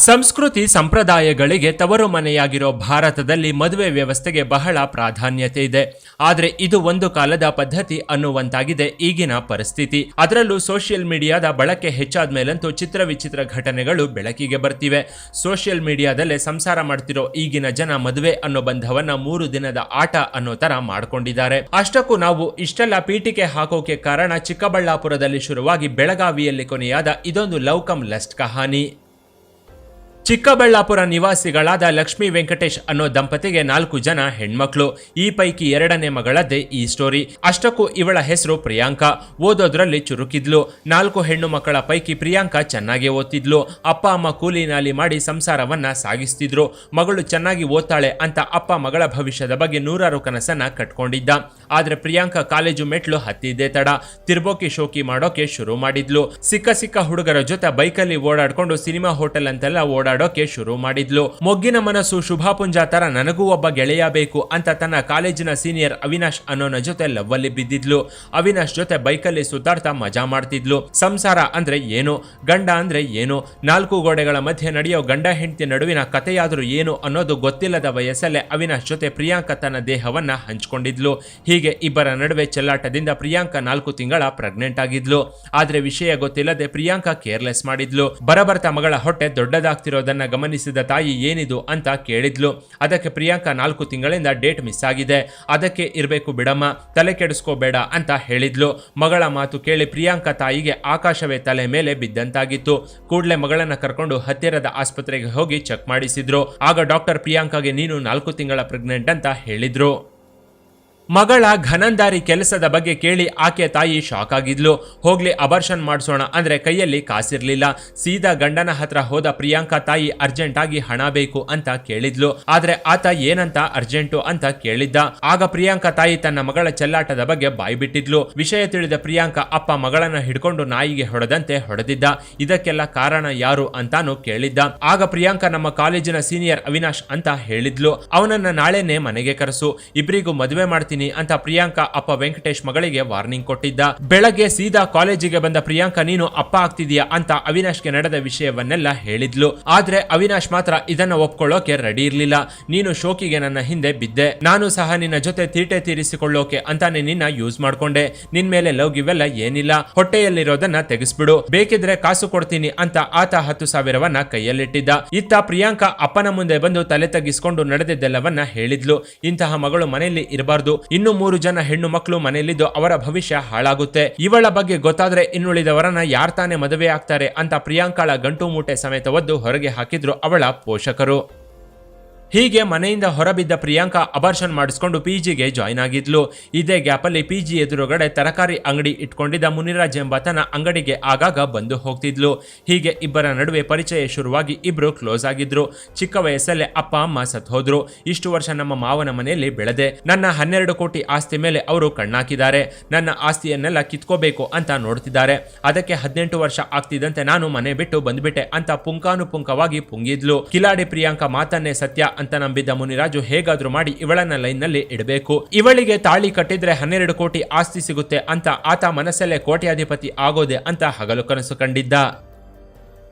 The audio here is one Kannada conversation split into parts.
ಸಂಸ್ಕೃತಿ ಸಂಪ್ರದಾಯಗಳಿಗೆ ತವರು ಮನೆಯಾಗಿರೋ ಭಾರತದಲ್ಲಿ ಮದುವೆ ವ್ಯವಸ್ಥೆಗೆ ಬಹಳ ಪ್ರಾಧಾನ್ಯತೆ ಇದೆ. ಆದರೆ ಇದು ಒಂದು ಕಾಲದ ಪದ್ಧತಿ ಅನ್ನುವಂತಾಗಿದೆ ಈಗಿನ ಪರಿಸ್ಥಿತಿ. ಅದರಲ್ಲೂ ಸೋಷಿಯಲ್ ಮೀಡಿಯಾದ ಬಳಕೆ ಹೆಚ್ಚಾದ ಮೇಲಂತೂ ಚಿತ್ರ ವಿಚಿತ್ರ ಘಟನೆಗಳು ಬೆಳಕಿಗೆ ಬರ್ತಿವೆ. ಸೋಷಿಯಲ್ ಮೀಡಿಯಾದಲ್ಲೇ ಸಂಸಾರ ಮಾಡ್ತಿರೋ ಈಗಿನ ಜನ ಮದುವೆ ಅನ್ನೋ ಬಂಧವನ್ನ 3 ದಿನದ ಆಟ ಅನ್ನೋ ತರ ಮಾಡ್ಕೊಂಡಿದ್ದಾರೆ. ಅಷ್ಟಕ್ಕೂ ನಾವು ಇಷ್ಟೆಲ್ಲ ಪೀಠಿಕೆ ಹಾಕೋಕೆ ಕಾರಣ ಚಿಕ್ಕಬಳ್ಳಾಪುರದಲ್ಲಿ ಶುರುವಾಗಿ ಬೆಳಗಾವಿಯಲ್ಲಿ ಕೊನೆಯಾದ ಇದೊಂದು ಲವ್ ಕಮ್ ಲಸ್ಟ್ ಕಹಾನಿ. ಚಿಕ್ಕಬಳ್ಳಾಪುರ ನಿವಾಸಿಗಳಾದ ಲಕ್ಷ್ಮೀ ವೆಂಕಟೇಶ್ ಅನ್ನೋ ದಂಪತಿಗೆ 4 ಜನ ಹೆಣ್ಮಕ್ಳು. ಈ ಪೈಕಿ 2ನೇ ಮಗಳದ್ದೇ ಈ ಸ್ಟೋರಿ. ಅಷ್ಟಕ್ಕೂ ಇವಳ ಹೆಸರು ಪ್ರಿಯಾಂಕಾ. ಓದೋದ್ರಲ್ಲಿ ಚುರುಕಿದ್ಲು. 4 ಹೆಣ್ಣು ಮಕ್ಕಳ ಪೈಕಿ ಪ್ರಿಯಾಂಕಾ ಚೆನ್ನಾಗಿ ಓದ್ತಿದ್ಲು. ಅಪ್ಪ ಅಮ್ಮ ಕೂಲಿ ನಾಲಿ ಮಾಡಿ ಸಂಸಾರವನ್ನ ಸಾಗಿಸ್ತಿದ್ರು. ಮಗಳು ಚೆನ್ನಾಗಿ ಓದ್ತಾಳೆ ಅಂತ ಅಪ್ಪ ಮಗಳ ಭವಿಷ್ಯದ ಬಗ್ಗೆ 100 ಕನಸನ್ನ ಕಟ್ಕೊಂಡಿದ್ದ. ಆದ್ರೆ ಪ್ರಿಯಾಂಕಾ ಕಾಲೇಜು ಮೆಟ್ಲು ಹತ್ತಿದ್ದೇ ತಡ ತಿರ್ಬೋಕಿ ಶೋಕಿ ಮಾಡೋಕೆ ಶುರು ಮಾಡಿದ್ಲು. ಸಿಕ್ಕ ಹುಡುಗರ ಜೊತೆ ಬೈಕಲ್ಲಿ ಓಡಾಡ್ಕೊಂಡು ಸಿನಿಮಾ ಹೋಟೆಲ್ ಅಂತೆಲ್ಲ ಓಡಾಡೋಕೆ ಶುರು ಮಾಡಿದ್ಲು. ಮೊಗ್ಗಿನ ಮನಸ್ಸು ಶುಭಾಪುಂಜ ತರ ನನಗೂ ಒಬ್ಬ ಗೆಳೆಯ ಬೇಕು ಅಂತ ತನ್ನ ಕಾಲೇಜಿನ ಸೀನಿಯರ್ ಅವಿನಾಶ್ ಅನ್ನೋನ ಜೊತೆ ಲವ್ ಅಲ್ಲಿ ಬಿದ್ದಿದ್ಲು. ಅವಿನಾಶ್ ಜೊತೆ ಬೈಕಲ್ಲಿ ಸುತ್ತಾಡ್ತಾ ಮಜಾ ಮಾಡ್ತಿದ್ಲು. ಸಂಸಾರ ಅಂದ್ರೆ ಏನು, ಗಂಡ ಅಂದ್ರೆ ಏನು, 4 ಗೋಡೆಗಳ ಮಧ್ಯೆ ನಡೆಯೋ ಗಂಡ ಹೆಂಡತಿ ನಡುವಿನ ಕಥೆಯಾದ್ರೂ ಏನು ಅನ್ನೋದು ಗೊತ್ತಿಲ್ಲದ ವಯಸ್ಸಲ್ಲೇ ಅವಿನಾಶ್ ಜೊತೆ ಪ್ರಿಯಾಂಕಾ ತನ್ನ ದೇಹವನ್ನ ಹಂಚಿಕೊಂಡಿದ್ಲು. ಹೀಗೆ ಇಬ್ಬರ ನಡುವೆ ಚೆಲ್ಲಾಟದಿಂದ ಪ್ರಿಯಾಂಕಾ 4 ತಿಂಗಳ ಪ್ರೆಗ್ನೆಂಟ್ ಆಗಿದ್ಲು. ಆದ್ರೆ ವಿಷಯ ಗೊತ್ತಿಲ್ಲದೆ ಪ್ರಿಯಾಂಕಾ ಕೇರ್ಲೆಸ್ ಮಾಡಿದ್ಲು. ಬರಬರ್ತಾ ಮಗಳ ಹೊಟ್ಟೆ ದೊಡ್ಡದಾಗ್ತಿರೋದನ್ನ ಗಮನಿಸಿದ ತಾಯಿ ಏನಿದು ಅಂತ ಕೇಳಿದ್ಲು. ಅದಕ್ಕೆ ಪ್ರಿಯಾಂಕಾ 4 ತಿಂಗಳಿಂದ ಡೇಟ್ ಮಿಸ್ ಆಗಿದೆ, ಅದಕ್ಕೆ ಇರಬೇಕು ಬಿಡಮ್ಮ, ತಲೆ ಕೆಡಿಸ್ಕೋಬೇಡ ಅಂತ ಹೇಳಿದ್ಲು. ಮಗಳ ಮಾತು ಕೇಳಿ ಪ್ರಿಯಾಂಕಾ ತಾಯಿಗೆ ಆಕಾಶವೇ ತಲೆ ಮೇಲೆ ಬಿದ್ದಂತಾಗಿತ್ತು. ಕೂಡಲೇ ಮಗಳನ್ನ ಕರ್ಕೊಂಡು ಹತ್ತಿರದ ಆಸ್ಪತ್ರೆಗೆ ಹೋಗಿ ಚೆಕ್ ಮಾಡಿಸಿದ್ರು. ಆಗ ಡಾಕ್ಟರ್ ಪ್ರಿಯಾಂಕಾಗೆ ನೀನು 4 ತಿಂಗಳ ಪ್ರೆಗ್ನೆಂಟ್ ಅಂತ ಹೇಳಿದ್ರು. ಮಗಳ ಘನಂದಾರಿ ಕೆಲಸದ ಬಗ್ಗೆ ಕೇಳಿ ಆಕೆ ತಾಯಿ ಶಾಕ್ ಆಗಿದ್ಲು. ಹೋಗ್ಲಿ ಅಬರ್ಷನ್ ಮಾಡಿಸೋಣ ಅಂದ್ರೆ ಕೈಯಲ್ಲಿ ಕಾಸಿರ್ಲಿಲ್ಲ. ಸೀದಾ ಗಂಡನ ಹತ್ರ ಹೋದ ಪ್ರಿಯಾಂಕಾ ತಾಯಿ ಅರ್ಜೆಂಟ್ ಆಗಿ ಹಣ ಬೇಕು ಅಂತ ಕೇಳಿದ್ಲು. ಆದ್ರೆ ಆತ ಏನಂತ ಅರ್ಜೆಂಟು ಅಂತ ಕೇಳಿದ್ದ. ಆಗ ಪ್ರಿಯಾಂಕಾ ತಾಯಿ ತನ್ನ ಮಗಳ ಚೆಲ್ಲಾಟದ ಬಗ್ಗೆ ಬಾಯಿ ಬಿಟ್ಟಿದ್ಲು. ವಿಷಯ ತಿಳಿದ ಪ್ರಿಯಾಂಕಾ ಅಪ್ಪ ಮಗಳನ್ನ ಹಿಡ್ಕೊಂಡು ನಾಯಿಗೆ ಹೊಡೆದಂತೆ ಹೊಡೆದಿದ್ದ. ಇದಕ್ಕೆಲ್ಲ ಕಾರಣ ಯಾರು ಅಂತಾನು ಕೇಳಿದ್ದ. ಆಗ ಪ್ರಿಯಾಂಕಾ ನಮ್ಮ ಕಾಲೇಜಿನ ಸೀನಿಯರ್ ಅವಿನಾಶ್ ಅಂತ ಹೇಳಿದ್ಲು. ಅವನನ್ನ ನಾಳೆನೆ ಮನೆಗೆ ಕರೆಸು, ಇಬ್ರಿಗೂ ಮದುವೆ ಮಾಡ್ತೀನಿ ಅಂತ ಪ್ರಿಯಾಂಕಾ ಅಪ್ಪ ವೆಂಕಟೇಶ್ ಮಗಳಿಗೆ ವಾರ್ನಿಂಗ್ ಕೊಟ್ಟಿದ್ದ. ಬೆಳಗ್ಗೆ ಸೀದಾ ಕಾಲೇಜಿಗೆ ಬಂದ ಪ್ರಿಯಾಂಕಾ ನೀನು ಅಪ್ಪ ಆಗ್ತಿದೀಯಾ ಅಂತ ಅವಿನಾಶ್ಗೆ ನಡೆದ ವಿಷಯವನ್ನೆಲ್ಲ ಹೇಳಿದ್ಲು. ಆದ್ರೆ ಅವಿನಾಶ್ ಮಾತ್ರ ಇದನ್ನ ಒಪ್ಕೊಳ್ಳೋಕೆ ರೆಡಿ ಇರ್ಲಿಲ್ಲ. ನೀನು ಶೋಕಿಗೆ ನನ್ನ ಹಿಂದೆ ಬಿದ್ದೆ, ನಾನು ಸಹ ನಿನ್ನ ಜೊತೆ ತೀಟೆ ತೀರಿಸಿಕೊಳ್ಳೋಕೆ ಅಂತಾನೆ ನಿನ್ನ ಯೂಸ್ ಮಾಡ್ಕೊಂಡೆ. ನಿನ್ ಮೇಲೆ ಲವ್ ಗಿವೆಲ್ಲ ಏನಿಲ್ಲ, ಹೊಟ್ಟೆಯಲ್ಲಿರೋದನ್ನ ತೆಗೆಸ್ಬಿಡು, ಬೇಕಿದ್ರೆ ಕಾಸು ಕೊಡ್ತೀನಿ ಅಂತ ಆತ 10,000ವನ್ನ ಕೈಯಲ್ಲಿಟ್ಟಿದ್ದ. ಇತ್ತ ಪ್ರಿಯಾಂಕಾ ಅಪ್ಪನ ಮುಂದೆ ಬಂದು ತಲೆ ತಗ್ಗಿಸ್ಕೊಂಡು ನಡೆದಿದ್ದೆಲ್ಲವನ್ನ ಹೇಳಿದ್ಲು. ಇಂತಹ ಮಗಳು ಮನೆಯಲ್ಲಿ ಇರಬಾರ್ದು, ಇನ್ನು 3 ಜನ ಹೆಣ್ಣು ಮಕ್ಕಳು ಮನೆಯಲ್ಲಿದ್ದು ಅವರ ಭವಿಷ್ಯ ಹಾಳಾಗುತ್ತೆ. ಇವಳ ಬಗ್ಗೆ ಗೊತ್ತಾದ್ರೆ ಇನ್ನುಳಿದವರನ್ನ ಯಾರ್ತಾನೆ ಮದುವೆ ಆಗ್ತಾರೆ ಅಂತ ಪ್ರಿಯಾಂಕಾಳ ಗಂಟು ಮೂಟೆ ಸಮೇತ ಒದ್ದು ಹೊರಗೆ ಹಾಕಿದ್ರು ಅವಳ ಪೋಷಕರು. ಹೀಗೆ ಮನೆಯಿಂದ ಹೊರಬಿದ್ದ ಪ್ರಿಯಾಂಕಾ ಅಬಾರ್ಷನ್ ಮಾಡಿಸ್ಕೊಂಡು ಪಿಜಿಗೆ ಜಾಯ್ನ್ ಆಗಿದ್ಲು. ಇದೇ ಗ್ಯಾಪಲ್ಲಿ ಪಿಜಿ ಎದುರುಗಡೆ ತರಕಾರಿ ಅಂಗಡಿ ಇಟ್ಕೊಂಡಿದ್ದ ಮುನಿರಾಜ್ ಎಂಬಾತನ ಅಂಗಡಿಗೆ ಆಗಾಗ ಬಂದು ಹೋಗ್ತಿದ್ಲು. ಹೀಗೆ ಇಬ್ಬರ ನಡುವೆ ಪರಿಚಯ ಶುರುವಾಗಿ ಇಬ್ರು ಕ್ಲೋಸ್ ಆಗಿದ್ರು. ಚಿಕ್ಕ ವಯಸ್ಸಲ್ಲೇ ಅಪ್ಪ ಅಮ್ಮ ಸತ್ ಹೋದ್ರು. ಇಷ್ಟು ವರ್ಷ ನಮ್ಮ ಮಾವನ ಮನೆಯಲ್ಲಿ ಬೆಳೆದೆ. ನನ್ನ 12 ಕೋಟಿ ಆಸ್ತಿ ಮೇಲೆ ಅವರು ಕಣ್ಣಾಕಿದ್ದಾರೆ. ನನ್ನ ಆಸ್ತಿಯನ್ನೆಲ್ಲ ಕಿತ್ಕೋಬೇಕು ಅಂತ ನೋಡ್ತಿದ್ದಾರೆ. ಅದಕ್ಕೆ 18 ವರ್ಷ ಆಗ್ತಿದ್ದಂತೆ ನಾನು ಮನೆ ಬಿಟ್ಟು ಬಂದ್ಬಿಟ್ಟೆ ಅಂತ ಪುಂಕಾನುಪುಂಕವಾಗಿ ಪುಂಗಿದ್ಲು. ಕಿಲಾಡಿ ಪ್ರಿಯಾಂಕಾ ಮಾತನ್ನೇ ಸತ್ಯ ಅಂತ ನಂಬಿದ್ದ ಮುನಿರಾಜು ಹೇಗಾದ್ರೂ ಮಾಡಿ ಇವಳನ್ನ ಲೈನ್ ನಲ್ಲಿ ಇಡಬೇಕು, ಇವಳಿಗೆ ತಾಳಿ ಕಟ್ಟಿದ್ರೆ 12 ಕೋಟಿ ಆಸ್ತಿ ಸಿಗುತ್ತೆ ಅಂತ ಆತ ಮನಸ್ಸಲ್ಲೇ ಕೋಟ್ಯಾಧಿಪತಿ ಆಗೋದೆ ಅಂತ ಹಗಲು ಕನಸು ಕಂಡಿದ್ದ.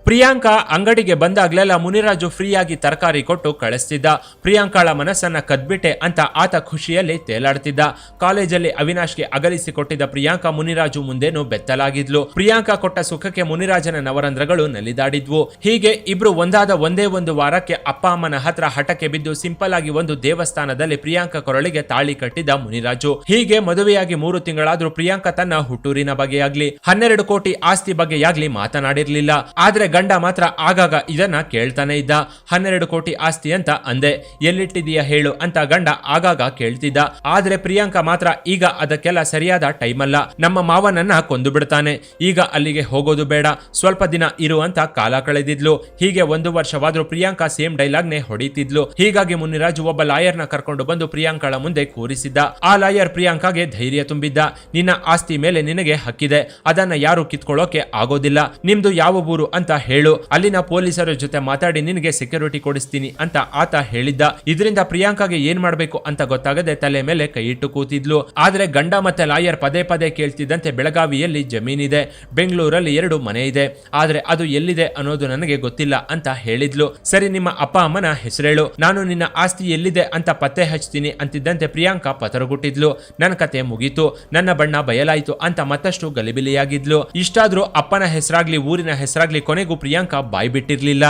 ಪ್ರಿಯಾಂಕಾ ಅಂಗಡಿಗೆ ಬಂದಾಗ್ಲೆಲ್ಲ ಮುನಿರಾಜು ಫ್ರೀಯಾಗಿ ತರಕಾರಿ ಕೊಟ್ಟು ಕಳಿಸ್ತಿದ್ದ. ಪ್ರಿಯಾಂಕಾಳ ಮನಸ್ಸನ್ನ ಕದ್ಬಿಟ್ಟೆ ಅಂತ ಆತ ಖುಷಿಯಲ್ಲಿ ತೇಲಾಡ್ತಿದ್ದ. ಕಾಲೇಜಲ್ಲಿ ಅವಿನಾಶ್ಗೆ ಅಗಲಿಸಿಕೊಟ್ಟಿದ್ದ ಪ್ರಿಯಾಂಕಾ ಮುನಿರಾಜು ಮುಂದೇನು ಬೆತ್ತಲಾಗಿದ್ಲು. ಪ್ರಿಯಾಂಕಾ ಕೊಟ್ಟ ಸುಖಕ್ಕೆ ಮುನಿರಾಜನ ನವರಂಧ್ರಗಳು ನಲಿದಾಡಿದ್ವು. ಹೀಗೆ ಇಬ್ರು ಒಂದೇ ಒಂದು ವಾರಕ್ಕೆ ಅಪ್ಪ ಅಮ್ಮನ ಹತ್ರ ಹಠಕ್ಕೆ ಬಿದ್ದು ಸಿಂಪಲ್ ಆಗಿ ಒಂದು ದೇವಸ್ಥಾನದಲ್ಲಿ ಪ್ರಿಯಾಂಕಾ ಕೊರಳಿಗೆ ತಾಳಿ ಕಟ್ಟಿದ್ದ ಮುನಿರಾಜು. ಹೀಗೆ ಮದುವೆಯಾಗಿ 3 ತಿಂಗಳಾದ್ರೂ ಪ್ರಿಯಾಂಕಾ ತನ್ನ ಹುಟ್ಟೂರಿನ ಬಗ್ಗೆಯಾಗ್ಲಿ 12 ಕೋಟಿ ಆಸ್ತಿ ಬಗ್ಗೆಯಾಗ್ಲಿ ಮಾತನಾಡಿರ್ಲಿಲ್ಲ. ಆದ್ರೆ ಗಂಡ ಮಾತ್ರ ಆಗಾಗ ಇದನ್ನ ಕೇಳ್ತಾನೆ ಇದ್ದ. 12 ಕೋಟಿ ಆಸ್ತಿ ಅಂತ ಅಂದೆ, ಎಲ್ಲಿಟ್ಟಿದೀಯ ಹೇಳು ಅಂತ ಗಂಡ ಆಗಾಗ ಕೇಳ್ತಿದ್ದ. ಆದ್ರೆ ಪ್ರಿಯಾಂಕಾ ಮಾತ್ರ ಈಗ ಅದಕ್ಕೆಲ್ಲ ಸರಿಯಾದ ಟೈಮ್ ಅಲ್ಲ, ನಮ್ಮ ಮಾವನನ್ನ ಕೊಂದು ಬಿಡ್ತಾನೆ, ಈಗ ಅಲ್ಲಿಗೆ ಹೋಗೋದು ಬೇಡ, ಸ್ವಲ್ಪ ದಿನ ಇರು ಅಂತ ಕಾಲ ಕಳೆದಿದ್ಲು. ಹೀಗೆ 1 ವರ್ಷವಾದ್ರೂ ಪ್ರಿಯಾಂಕಾ ಸೇಮ್ ಡೈಲಾಗ್ನೇ ಹೊಡಿತಿದ್ಲು. ಹೀಗಾಗಿ ಮುನಿರಾಜು ಒಬ್ಬ ಲಾಯರ್ನ ಕರ್ಕೊಂಡು ಬಂದು ಪ್ರಿಯಾಂಕಾಳ ಮುಂದೆ ಕೂರಿಸಿದ್ದ. ಆ ಲಾಯರ್ ಪ್ರಿಯಾಂಕಾಗೆ ಧೈರ್ಯ ತುಂಬಿದ್ದ. ನಿನ್ನ ಆಸ್ತಿ ಮೇಲೆ ನಿನಗೆ ಹಕ್ಕಿದೆ, ಅದನ್ನ ಯಾರು ಕಿತ್ಕೊಳ್ಳೋಕೆ ಆಗೋದಿಲ್ಲ, ನಿಮ್ದು ಯಾವ ಊರು ಅಂತ ಹೇಳು, ಅಲ್ಲಿನ ಪೊಲೀಸರ ಜೊತೆ ಮಾತಾಡಿ ನಿನಗೆ ಸೆಕ್ಯೂರಿಟಿ ಕೊಡಿಸ್ತೀನಿ ಅಂತ ಆತ ಹೇಳಿದ್ದ. ಇದರಿಂದ ಪ್ರಿಯಾಂಕಾಗೆ ಏನ್ ಮಾಡ್ಬೇಕು ಅಂತ ಗೊತ್ತಾಗದೆ ತಲೆ ಮೇಲೆ ಕೈ ಇಟ್ಟು ಕೂತಿದ್ಲು. ಆದ್ರೆ ಗಂಡ ಮತ್ತೆ ಲಾಯರ್ ಪದೇ ಪದೇ ಕೇಳ್ತಿದ್ದಂತೆ ಬೆಳಗಾವಿಯಲ್ಲಿ ಜಮೀನಿದೆ, ಬೆಂಗಳೂರಲ್ಲಿ 2 ಮನೆ ಇದೆ, ಆದ್ರೆ ಅದು ಎಲ್ಲಿದೆ ಅನ್ನೋದು ನನಗೆ ಗೊತ್ತಿಲ್ಲ ಅಂತ ಹೇಳಿದ್ಲು. ಸರಿ, ನಿಮ್ಮ ಅಪ್ಪ ಅಮ್ಮನ ಹೆಸರೇಳು, ನಾನು ನಿನ್ನ ಆಸ್ತಿ ಎಲ್ಲಿದೆ ಅಂತ ಪತ್ತೆ ಹಚ್ತೀನಿ ಅಂತಿದ್ದಂತೆ ಪ್ರಿಯಾಂಕಾ ಪತರಗುಟ್ಟಿದ್ಲು. ನನ್ನ ಕತೆ ಮುಗೀತು, ನನ್ನ ಬಣ್ಣ ಬಯಲಾಯಿತು ಅಂತ ಮತ್ತಷ್ಟು ಗಲಿಬಿಲಿಯಾಗಿದ್ಲು. ಇಷ್ಟಾದ್ರೂ ಅಪ್ಪನ ಹೆಸರಾಗ್ಲಿ ಊರಿನ ಹೆಸರಾಗ್ಲಿ ಕೊನೆಗೂ ಪ್ರಿಯಾಂಕಾ ಬಾಯ್ ಬಿಟ್ಟಿರ್ಲಿಲ್ಲ.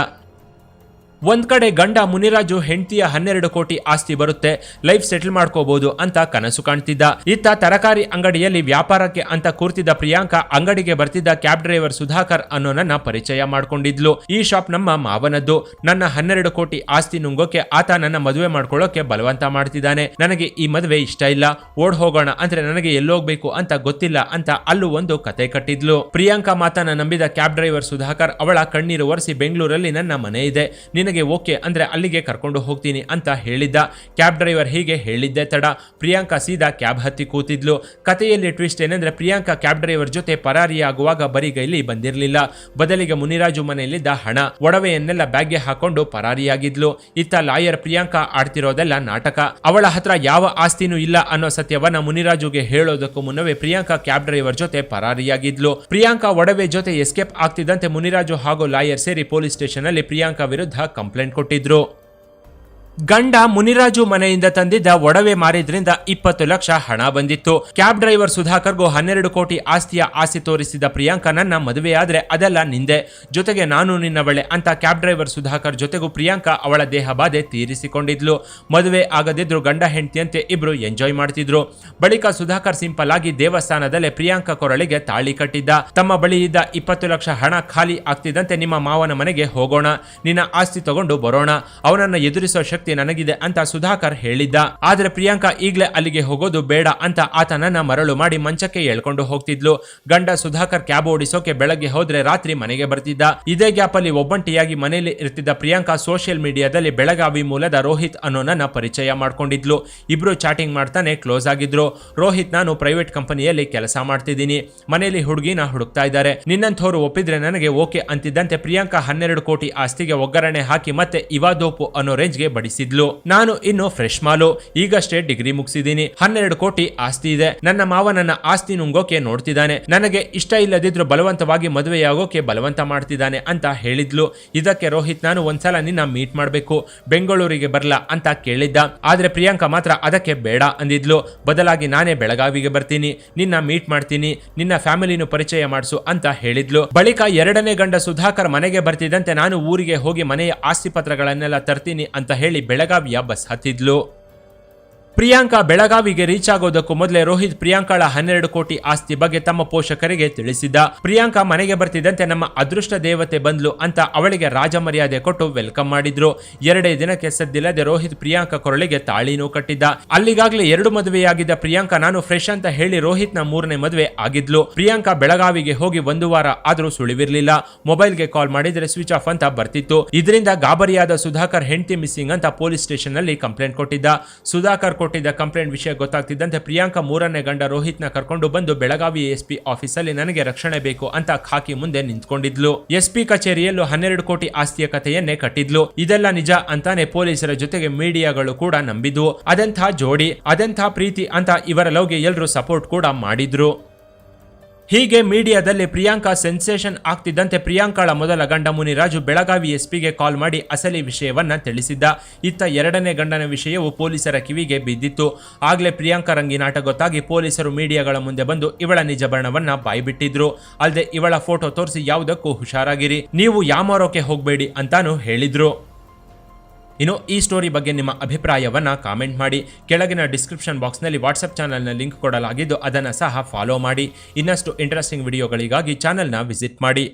ಒಂದ್ ಕಡೆ ಗಂಡ ಮುನಿರಾಜು ಹೆಂಡತಿಯ 12 ಕೋಟಿ ಆಸ್ತಿ ಬರುತ್ತೆ, ಲೈಫ್ ಸೆಟಲ್ ಮಾಡ್ಕೋಬಹುದು ಅಂತ ಕನಸು ಕಾಣ್ತಿದ್ದ. ಇತ್ತ ತರಕಾರಿ ಅಂಗಡಿಯಲ್ಲಿ ವ್ಯಾಪಾರಕ್ಕೆ ಅಂತ ಕೂರ್ತಿದ್ದ ಪ್ರಿಯಾಂಕಾ ಅಂಗಡಿಗೆ ಬರ್ತಿದ್ದ ಕ್ಯಾಬ್ ಡ್ರೈವರ್ ಸುಧಾಕರ್ ಅನ್ನೋ ನನ್ನ ಪರಿಚಯ ಮಾಡ್ಕೊಂಡಿದ್ಲು. ಈ ಶಾಪ್ ನಮ್ಮ ಮಾವನದ್ದು, ನನ್ನ 12 ಕೋಟಿ ಆಸ್ತಿ ನುಂಗೋಕೆ ಆತ ನನ್ನ ಮದುವೆ ಮಾಡ್ಕೊಳ್ಳೋಕೆ ಬಲವಂತ ಮಾಡ್ತಿದ್ದಾನೆ, ನನಗೆ ಈ ಮದುವೆ ಇಷ್ಟ ಇಲ್ಲ, ಓಡ್ ಹೋಗೋಣ ಅಂದ್ರೆ ನನಗೆ ಎಲ್ಲೋಗ್ಬೇಕು ಅಂತ ಗೊತ್ತಿಲ್ಲ ಅಂತ ಅಲ್ಲೂ ಒಂದು ಕತೆ ಕಟ್ಟಿದ್ಲು. ಪ್ರಿಯಾಂಕಾ ಮಾತನ್ನ ನಂಬಿದ ಕ್ಯಾಬ್ ಡ್ರೈವರ್ ಸುಧಾಕರ್ ಅವಳ ಕಣ್ಣೀರು ಒರೆಸಿ ಬೆಂಗಳೂರಲ್ಲಿ ನನ್ನ ಮನೆ ಇದೆ, ನಿನಗೆ ಓಕೆ ಅಂದ್ರೆ ಅಲ್ಲಿಗೆ ಕರ್ಕೊಂಡು ಹೋಗ್ತೀನಿ ಅಂತ ಹೇಳಿದ್ದ. ಕ್ಯಾಬ್ ಡ್ರೈವರ್ ಹೀಗೆ ಹೇಳಿದ್ದೆ ತಡ ಪ್ರಿಯಾಂಕಾ ಸೀದಾ ಕ್ಯಾಬ್ ಹತ್ತಿ ಕೂತಿದ್ಲು. ಕಥೆಯಲ್ಲಿ ಟ್ವಿಸ್ಟ್ ಏನಂದ್ರೆ ಪ್ರಿಯಾಂಕಾ ಕ್ಯಾಬ್ ಡ್ರೈವರ್ ಜೊತೆ ಪರಾರಿಯಾಗುವಾಗ ಬರಿಗೈಲಿ ಬಂದಿರಲಿಲ್ಲ, ಬದಲಿಗೆ ಮುನಿರಾಜು ಮನೆಯಲ್ಲಿದ್ದ ಹಣ ಒಡವೆಯನ್ನೆಲ್ಲ ಬ್ಯಾಗ್ಗೆ ಹಾಕೊಂಡು ಪರಾರಿಯಾಗಿದ್ಲು. ಇತ್ತ ಲಾಯರ್ ಪ್ರಿಯಾಂಕಾ ಆಡ್ತಿರೋದೆಲ್ಲ ನಾಟಕ, ಅವಳ ಹತ್ರ ಯಾವ ಆಸ್ತಿನೂ ಇಲ್ಲ ಅನ್ನೋ ಸತ್ಯವನ್ನ ಮುನಿರಾಜುಗೆ ಹೇಳೋದಕ್ಕೂ ಮುನ್ನವೇ ಪ್ರಿಯಾಂಕಾ ಕ್ಯಾಬ್ ಡ್ರೈವರ್ ಜೊತೆ ಪರಾರಿಯಾಗಿದ್ಲು. ಪ್ರಿಯಾಂಕಾ ಒಡವೆ ಜೊತೆ ಎಸ್ಕೇಪ್ ಆಗ್ತಿದ್ದಂತೆ ಮುನಿರಾಜು ಹಾಗೂ ಲಾಯರ್ ಸೇರಿ ಪೊಲೀಸ್ ಸ್ಟೇಷನ್ ಅಲ್ಲಿ ಪ್ರಿಯಾಂಕಾ ವಿರುದ್ಧ ಕಂಪ್ಲೇಂಟ್ ಕೊಟ್ಟಿದ್ರು. ಗಂಡ ಮುನಿರಾಜು ಮನೆಯಿಂದ ತಂದಿದ್ದ ಒಡವೆ ಮಾರಿದ್ರಿಂದ 20 ಲಕ್ಷ ಹಣ ಬಂದಿತ್ತು. ಕ್ಯಾಬ್ ಡ್ರೈವರ್ ಸುಧಾಕರ್ಗೂ 12 ಕೋಟಿ ಆಸ್ತಿಯ ಆಸೆ ತೋರಿಸಿದ ಪ್ರಿಯಾಂಕಾ ನನ್ನ ಮದುವೆಯಾದ್ರೆ ಅದೆಲ್ಲ ನಿಂದೆ, ಜೊತೆಗೆ ನಾನು ನಿನ್ನವಳೆ ಅಂತ ಕ್ಯಾಬ್ ಡ್ರೈವರ್ ಸುಧಾಕರ್ ಜೊತೆಗೂ ಪ್ರಿಯಾಂಕಾ ಅವಳ ದೇಹ ಬಾಧೆ ತೀರಿಸಿಕೊಂಡಿದ್ಲು. ಮದುವೆ ಆಗದಿದ್ರು ಗಂಡ ಹೆಂಡತಿಯಂತೆ ಇಬ್ರು ಎಂಜಾಯ್ ಮಾಡ್ತಿದ್ರು. ಬಳಿಕ ಸುಧಾಕರ್ ಸಿಂಪಲ್ ಆಗಿ ದೇವಸ್ಥಾನದಲ್ಲೇ ಪ್ರಿಯಾಂಕಾ ಕೊರಳಿಗೆ ತಾಳಿ ಕಟ್ಟಿದ್ದ. ತಮ್ಮ ಬಳಿ ಇದ್ದ 20 ಲಕ್ಷ ಹಣ ಖಾಲಿ ಆಗ್ತಿದ್ದಂತೆ ನಿಮ್ಮ ಮಾವನ ಮನೆಗೆ ಹೋಗೋಣ, ನಿನ್ನ ಆಸ್ತಿ ತಗೊಂಡು ಬರೋಣ, ಅವನನ್ನ ಎದುರಿಸೋ ಶಕ್ತಿ ನನಗಿದೆ ಅಂತ ಸುಧಾಕರ್ ಹೇಳಿದ್ದ. ಆದ್ರೆ ಪ್ರಿಯಾಂಕಾ ಈಗ್ಲೇ ಅಲ್ಲಿಗೆ ಹೋಗೋದು ಬೇಡ ಅಂತ ಆತನನ್ನ ಮರಳು ಮಾಡಿ ಮಂಚಕ್ಕೆ ಎಳ್ಕೊಂಡು ಹೋಗ್ತಿದ್ಲು. ಗಂಡ ಸುಧಾಕರ್ ಕ್ಯಾಬ್ ಓಡಿಸೋಕೆ ಬೆಳಗ್ಗೆ ಹೋದ್ರೆ ರಾತ್ರಿ ಮನೆಗೆ ಬರ್ತಿದ್ದ. ಇದೇ ಗ್ಯಾಪ್ ಅಲ್ಲಿ ಒಬ್ಬಂಟಿಯಾಗಿ ಮನೆಯಲ್ಲಿ ಇರ್ತಿದ್ದ ಪ್ರಿಯಾಂಕಾ ಸೋಷಿಯಲ್ ಮೀಡಿಯಾದಲ್ಲಿ ಬೆಳಗಾವಿ ಮೂಲದ ರೋಹಿತ್ ಅನ್ನೋ ನನ್ನ ಪರಿಚಯ ಮಾಡ್ಕೊಂಡಿದ್ಲು. ಇಬ್ರು ಚಾಟಿಂಗ್ ಮಾಡ್ತಾನೆ ಕ್ಲೋಸ್ ಆಗಿದ್ರು. ರೋಹಿತ್, ನಾನು ಪ್ರೈವೇಟ್ ಕಂಪನಿಯಲ್ಲಿ ಕೆಲಸ ಮಾಡ್ತಿದ್ದೀನಿ, ಮನೆಯಲ್ಲಿ ಹುಡುಗಿನ ಹುಡುಕ್ತಾ ಇದ್ದಾರೆ, ನಿನ್ನಂಥವ್ರು ಒಪ್ಪಿದ್ರೆ ನನಗೆ ಓಕೆ ಅಂತಿದ್ದಂತೆ ಪ್ರಿಯಾಂಕಾ 12 ಕೋಟಿ ಆಸ್ತಿಗೆ ಒಗ್ಗರಣೆ ಹಾಕಿ ಮತ್ತೆ ಇವಾದೋಪು ಅನ್ನೋ ರೇಂಜ್ಗೆ ಬಡಿಸಿದ್ಲು. ನಾನು ಇನ್ನು ಫ್ರೆಶ್ ಮಾಲು, ಈಗಷ್ಟೇ ಡಿಗ್ರಿ ಮುಗಿಸಿದ್ದೀನಿ, 12 ಕೋಟಿ ಆಸ್ತಿ ಇದೆ, ನನ್ನ ಮಾವ ನನ್ನ ಆಸ್ತಿ ನುಂಗೋಕೆ ನೋಡ್ತಿದ್ದಾನೆ, ನನಗೆ ಇಷ್ಟ ಇಲ್ಲದಿದ್ರು ಬಲವಂತವಾಗಿ ಮದುವೆಯಾಗೋಕೆ ಬಲವಂತ ಮಾಡ್ತಿದ್ದಾನೆ ಅಂತ ಹೇಳಿದ್ಲು. ಇದಕ್ಕೆ ರೋಹಿತ್, ನಾನು ಒಂದ್ಸಲ ನಿನ್ನ ಮೀಟ್ ಮಾಡ್ಬೇಕು, ಬೆಂಗಳೂರಿಗೆ ಬರ್ಲಾ ಅಂತ ಕೇಳಿದ್ದ. ಆದ್ರೆ ಪ್ರಿಯಾಂಕಾ ಮಾತ್ರ ಅದಕ್ಕೆ ಬೇಡ ಅಂದಿದ್ಲು. ಬದಲಾಗಿ ನಾನೇ ಬೆಳಗಾವಿಗೆ ಬರ್ತೀನಿ, ನಿನ್ನ ಮೀಟ್ ಮಾಡ್ತೀನಿ, ನಿನ್ನ ಫ್ಯಾಮಿಲಿನೂ ಪರಿಚಯ ಮಾಡಿಸು ಅಂತ ಹೇಳಿದ್ಲು. ಬಳಿಕ 2ನೇ ಗಂಡ ಸುಧಾಕರ್ ಮನೆಗೆ ಬರ್ತಿದ್ದಂತೆ ನಾನು ಊರಿಗೆ ಹೋಗಿ ಮನೆಯ ಆಸ್ತಿ ಪತ್ರಗಳನ್ನೆಲ್ಲ ತರ್ತೀನಿ ಅಂತ ಹೇಳಿ ಬೆಳಗಾವಿಯ ಬಸ್ ಹತ್ತಿದ್ಲು. ಪ್ರಿಯಾಂಕಾ ಬೆಳಗಾವಿಗೆ ರೀಚ್ ಆಗೋದಕ್ಕೂ ಮೊದಲೇ ರೋಹಿತ್ ಪ್ರಿಯಾಂಕಾಳ 12 ಕೋಟಿ ಆಸ್ತಿ ಬಗ್ಗೆ ತಮ್ಮ ಪೋಷಕರಿಗೆ ತಿಳಿಸಿದ್ದ. ಪ್ರಿಯಾಂಕಾ ಮನೆಗೆ ಬರ್ತಿದ್ದಂತೆ ನಮ್ಮ ಅದೃಷ್ಟ ದೇವತೆ ಬಂದ್ಲು ಅಂತ ಅವಳಿಗೆ ರಾಜ ಮರ್ಯಾದೆ ಕೊಟ್ಟು ವೆಲ್ಕಮ್ ಮಾಡಿದ್ರು. 2 ದಿನಕ್ಕೆ ಸದ್ದಿಲ್ಲದೆ ರೋಹಿತ್ ಪ್ರಿಯಾಂಕಾ ಕೊರಳಿಗೆ ತಾಳಿನೂ ಕಟ್ಟಿದ್ದ. ಅಲ್ಲಿಗಾಗ್ಲೇ 2 ಮದುವೆಯಾಗಿದ್ದ ಪ್ರಿಯಾಂಕಾ ನಾನು ಫ್ರೆಶ್ ಅಂತ ಹೇಳಿ ರೋಹಿತ್ ನ 3ನೇ ಮದುವೆ ಆಗಿದ್ಲು. ಪ್ರಿಯಾಂಕಾ ಬೆಳಗಾವಿಗೆ ಹೋಗಿ 1 ವಾರ ಆದ್ರೂ ಸುಳಿವಿರ್ಲಿಲ್ಲ. ಮೊಬೈಲ್ಗೆ ಕಾಲ್ ಮಾಡಿದ್ರೆ ಸ್ವಿಚ್ ಆಫ್ ಅಂತ ಬರ್ತಿತ್ತು. ಇದರಿಂದ ಗಾಬರಿಯಾದ ಸುಧಾಕರ್ ಹೆಂಡತಿ ಮಿಸ್ಸಿಂಗ್ ಅಂತ ಪೊಲೀಸ್ ಸ್ಟೇಷನ್ ನಲ್ಲಿ ಕಂಪ್ಲೇಂಟ್ ಕೊಟ್ಟಿದ್ದ. ಸುಧಾಕರ್ ಕೊಟ್ಟಿದ್ದ ಕಂಪ್ಲೇಂಟ್ ವಿಷಯ ಗೊತ್ತಾಗ್ತಿದ್ದಂತೆ ಪ್ರಿಯಾಂಕಾ 3ನೇ ಗಂಡ ರೋಹಿತ್ ನ ಕರ್ಕೊಂಡು ಬಂದು ಬೆಳಗಾವಿ ಎಸ್ಪಿ ಆಫೀಸಲ್ಲಿ ನನಗೆ ರಕ್ಷಣೆ ಬೇಕು ಅಂತ ಖಾಕಿ ಮುಂದೆ ನಿಂತ್ಕೊಂಡಿದ್ಲು. ಎಸ್ಪಿ ಕಚೇರಿಯಲ್ಲೂ 12 ಕೋಟಿ ಆಸ್ತಿಯ ಕಥೆಯನ್ನೇ ಕಟ್ಟಿದ್ಲು. ಇದೆಲ್ಲ ನಿಜ ಅಂತಾನೆ ಪೊಲೀಸರ ಜೊತೆಗೆ ಮೀಡಿಯಾಗಳು ಕೂಡ ನಂಬಿದ್ವು. ಅದೆಂಥ ಜೋಡಿ, ಅದೆಂಥ ಪ್ರೀತಿ ಅಂತ ಇವರ ಲವ್ಗೆ ಎಲ್ಲರೂ ಸಪೋರ್ಟ್ ಕೂಡ ಮಾಡಿದ್ರು. ಹೀಗೆ ಮೀಡಿಯಾದಲ್ಲಿ ಪ್ರಿಯಾಂಕಾ ಸೆನ್ಸೇಷನ್ ಆಗ್ತಿದ್ದಂತೆ ಪ್ರಿಯಾಂಕಾಳ ಮೊದಲ ಗಂಡ ಮುನಿರಾಜು ಬೆಳಗಾವಿ ಎಸ್ಪಿಗೆ ಕಾಲ್ ಮಾಡಿ ಅಸಲಿ ವಿಷಯವನ್ನ ತಿಳಿಸಿದ್ದ. ಇತ್ತ 2ನೇ ಗಂಡನ ವಿಷಯವು ಪೊಲೀಸರ ಕಿವಿಗೆ ಬಿದ್ದಿತ್ತು. ಆಗ್ಲೇ ಪ್ರಿಯಾಂಕಾ ರಂಗಿನಾಟ ಗೊತ್ತಾಗಿ ಪೊಲೀಸರು ಮೀಡಿಯಾಗಳ ಮುಂದೆ ಬಂದು ಇವಳ ನಿಜ ಬಣ್ಣವನ್ನ ಬಾಯ್ಬಿಟ್ಟಿದ್ರು. ಅಲ್ಲದೆ ಇವಳ ಫೋಟೋ ತೋರಿಸಿ ಯಾವುದಕ್ಕೂ ಹುಷಾರಾಗಿರಿ, ನೀವು ಯಾಮಾರೋಕೆ ಹೋಗಬೇಡಿ ಅಂತಾನು ಹೇಳಿದ್ರು. ಇನ್ನು ಈ ಸ್ಟೋರಿ ಬಗ್ಗೆ ನಿಮ್ಮ ಅಭಿಪ್ರಾಯವನ್ನ ಕಾಮೆಂಟ್ ಮಾಡಿ. ಕೆಳಗಿನ ಡಿಸ್ಕ್ರಿಪ್ಷನ್ ಬಾಕ್ಸ್ನಲ್ಲಿ ವಾಟ್ಸ್ಆಪ್ ಚಾನಲ್ನ ಲಿಂಕ್ ಕೊಡಲಾಗಿದ್ದು ಅದನ್ನು ಸಹ ಫಾಲೋ ಮಾಡಿ. ಇನ್ನಷ್ಟು ಇಂಟ್ರೆಸ್ಟಿಂಗ್ ವಿಡಿಯೋಗಳಿಗಾಗಿ ಚಾನಲ್ನ ವಿಸಿಟ್ ಮಾಡಿ.